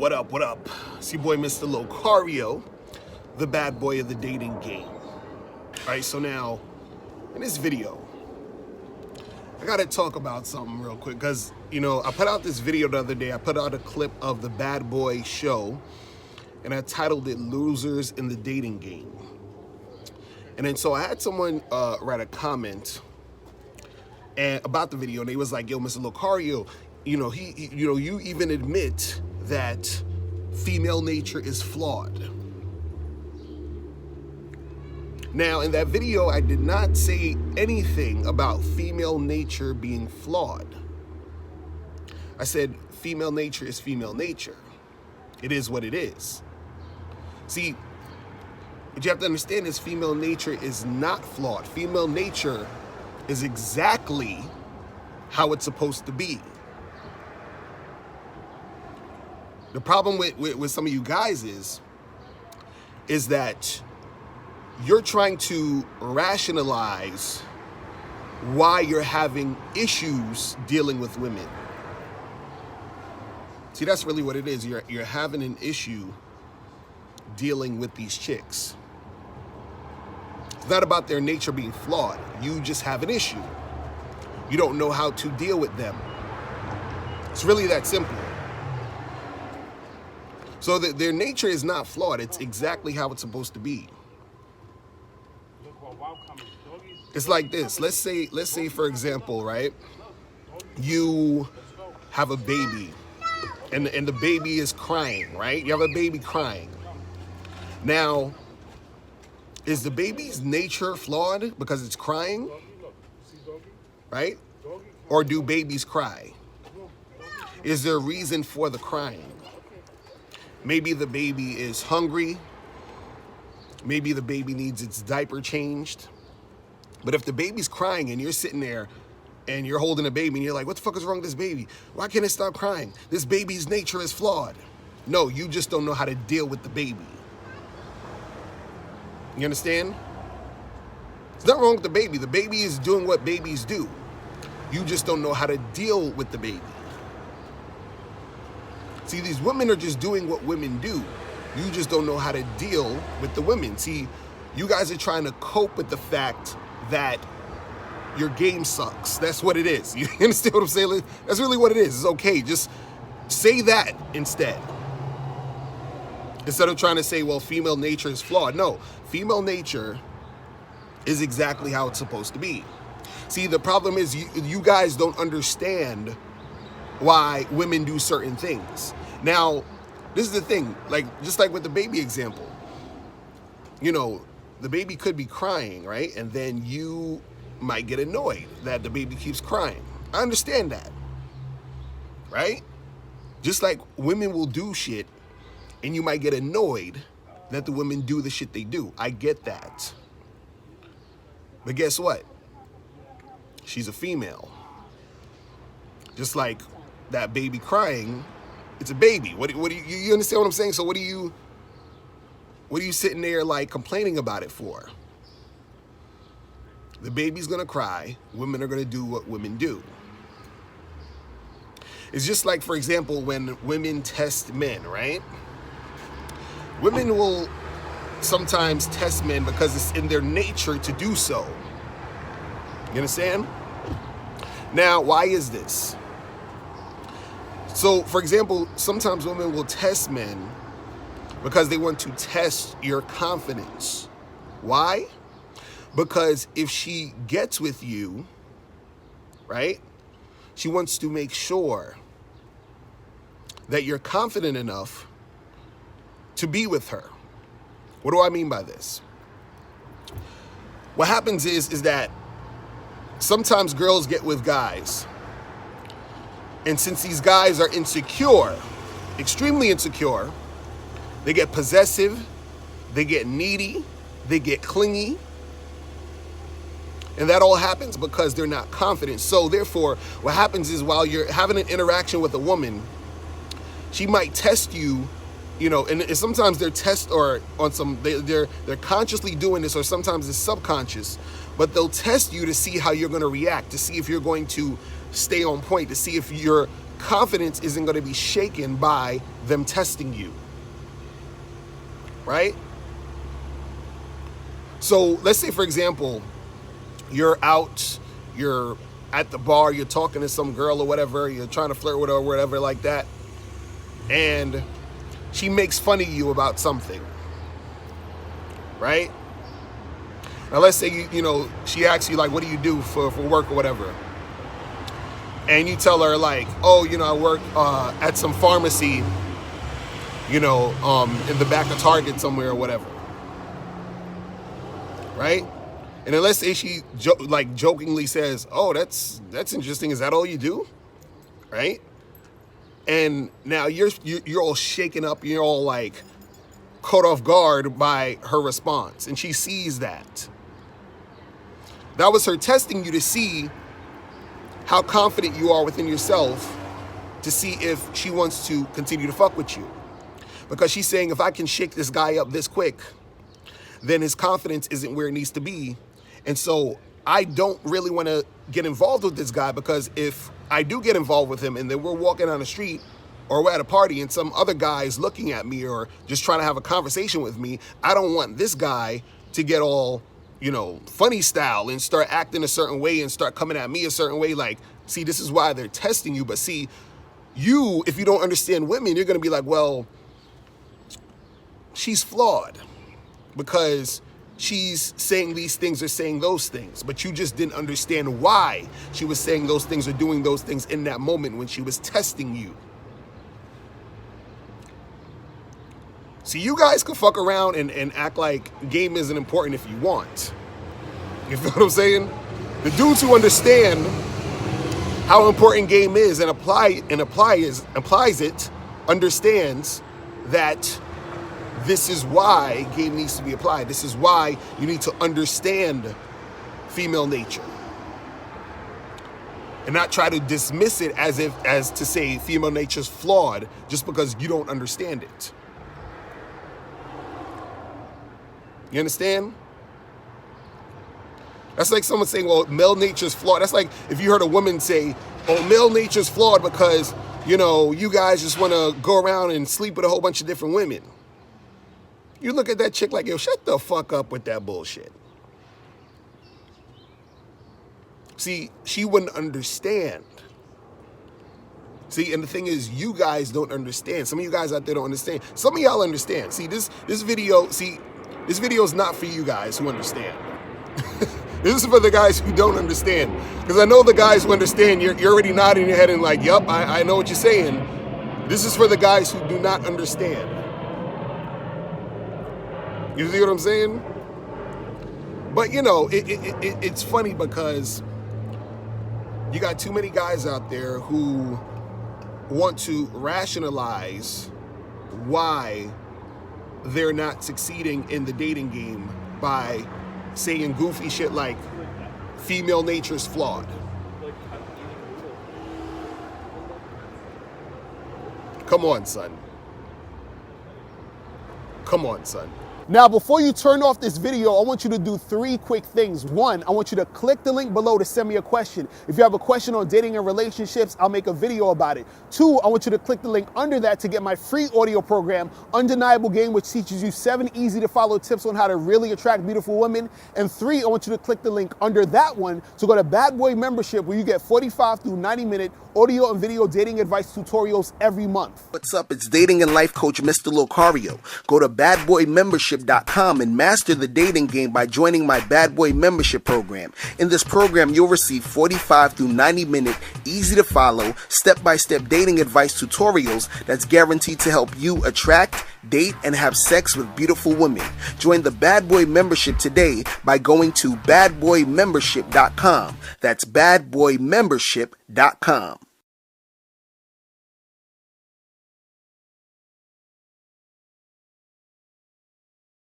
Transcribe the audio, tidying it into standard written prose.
What up, what up? It's your boy, Mr. Locario, the bad boy of the dating game. All right, so now, in this video, I gotta talk about something real quick, because, I put out this video the other day. I put out a clip of the Bad Boy show, and I titled it Losers in the Dating Game. And then so I had someone write a comment about the video, and they was like, yo, Mr. Locario, you even admit that female nature is flawed. Now, in that video, I did not say anything about female nature being flawed. I said female nature is female nature. It is what it is. See, what you have to understand is female nature is not flawed. Female nature is exactly how it's supposed to be. The problem with some of you guys is that you're trying to rationalize why you're having issues dealing with women. See, that's really what it is. You're having an issue dealing with these chicks. It's not about their nature being flawed. You just have an issue. You don't know how to deal with them. It's really that simple. So their nature is not flawed. It's exactly how it's supposed to be. It's like this. Let's say for example, right? You have a baby, and the baby is crying, right? You have a baby crying. Now, is the baby's nature flawed because it's crying? Right? Or do babies cry? Is there a reason for the crying? Maybe the baby is hungry. Maybe the baby needs its diaper changed. But if the baby's crying and you're sitting there and you're holding a baby and you're like, what the fuck is wrong with this baby? Why can't it stop crying? This baby's nature is flawed. No, you just don't know how to deal with the baby. You understand? There's nothing wrong with the baby. The baby is doing what babies do. You just don't know how to deal with the baby. See, these women are just doing what women do. You just don't know how to deal with the women. See, you guys are trying to cope with the fact that your game sucks. That's what it is. You understand what I'm saying? That's really what it is. It's okay. Just say that instead. Instead of trying to say, well, female nature is flawed. No, female nature is exactly how it's supposed to be. See, the problem is you guys don't understand why women do certain things. Now, this is the thing, just like with the baby example, the baby could be crying, right? And then you might get annoyed that the baby keeps crying. I understand that, right? Just like women will do shit and you might get annoyed that the women do the shit they do. I get that. But guess what? She's a female. Just like that baby crying, it's a baby. What do you understand what I'm saying? So what are you sitting there complaining about it for? The baby's gonna cry. Women are gonna do what women do. It's just like, for example, when women test men, right? Women will sometimes test men because it's in their nature to do so. You understand? Now, why is this? So, for example, sometimes women will test men because they want to test your confidence. Why? Because if she gets with you, right, she wants to make sure that you're confident enough to be with her. What do I mean by this? What happens is that sometimes girls get with guys, and since these guys are insecure, extremely insecure, they get possessive, they get needy, they get clingy. And that all happens because they're not confident. So therefore, what happens is while you're having an interaction with a woman, she might test you, and sometimes they're they're consciously doing this, or sometimes it's subconscious, but they'll test you to see how you're going to react, to see if you're going to stay on point, to see if you're confidence isn't going to be shaken by them testing you, right? So let's say, for example, you're out, you're at the bar, you're talking to some girl or whatever, you're trying to flirt with her or whatever like that, and she makes fun of you about something, right? Now let's say she asks you like, what do you do for work or whatever, and you tell her like, oh, I work at some pharmacy, in the back of Target somewhere or whatever, right? And then let's say she jokingly says, oh, that's interesting. Is that all you do? Right? And now you're all shaken up. You're all like caught off guard by her response. And she sees that. That was her testing you to see how confident you are within yourself, to see if she wants to continue to fuck with you. Because she's saying, if I can shake this guy up this quick, then his confidence isn't where it needs to be. And so I don't really want to get involved with this guy, because if I do get involved with him and then we're walking down the street or we're at a party and some other guy is looking at me or just trying to have a conversation with me, I don't want this guy to get all, funny style and start acting a certain way and start coming at me a certain way. Like, see, this is why they're testing you. But see, if you don't understand women, you're going to be like, well, she's flawed because she's saying these things or saying those things, but you just didn't understand why she was saying those things or doing those things in that moment when she was testing you. See, you guys can fuck around and act like game isn't important if you want. You feel what I'm saying? The dudes who understand how important game is and applies it, understands that this is why game needs to be applied. This is why you need to understand female nature and not try to dismiss it as to say female nature's flawed just because you don't understand it. You understand? That's like someone saying, well, male nature's flawed. That's like if you heard a woman say, oh, male nature's flawed because, you guys just want to go around and sleep with a whole bunch of different women. You look at that chick like, yo, shut the fuck up with that bullshit. See, she wouldn't understand. See, and the thing is, you guys don't understand. Some of you guys out there don't understand. Some of y'all understand. See, this video is not for you guys who understand. This is for the guys who don't understand. Because I know the guys who understand, you're already nodding your head and like, yup, I know what you're saying. This is for the guys who do not understand. You see what I'm saying? But, it's funny because you got too many guys out there who want to rationalize why they're not succeeding in the dating game by saying goofy shit like female nature's flawed. Come on, son. Come on, son. Now, before you turn off this video, I want you to do 3 quick things. 1, I want you to click the link below to send me a question. If you have a question on dating and relationships, I'll make a video about it. 2, I want you to click the link under that to get my free audio program, Undeniable Game, which teaches you 7 easy to follow tips on how to really attract beautiful women. And 3, I want you to click the link under that one to go to Bad Boy Membership, where you get 45 through 90-minute audio and video dating advice tutorials every month. What's up? It's dating and life coach Mr. Locario. Go to badboymembership.com and master the dating game by joining my Bad Boy Membership program. In this program, you'll receive 45 through 90-minute, easy to follow, step-by-step dating advice tutorials that's guaranteed to help you attract, date, and have sex with beautiful women. Join the Bad Boy Membership today by going to badboymembership.com. That's badboymembership.com.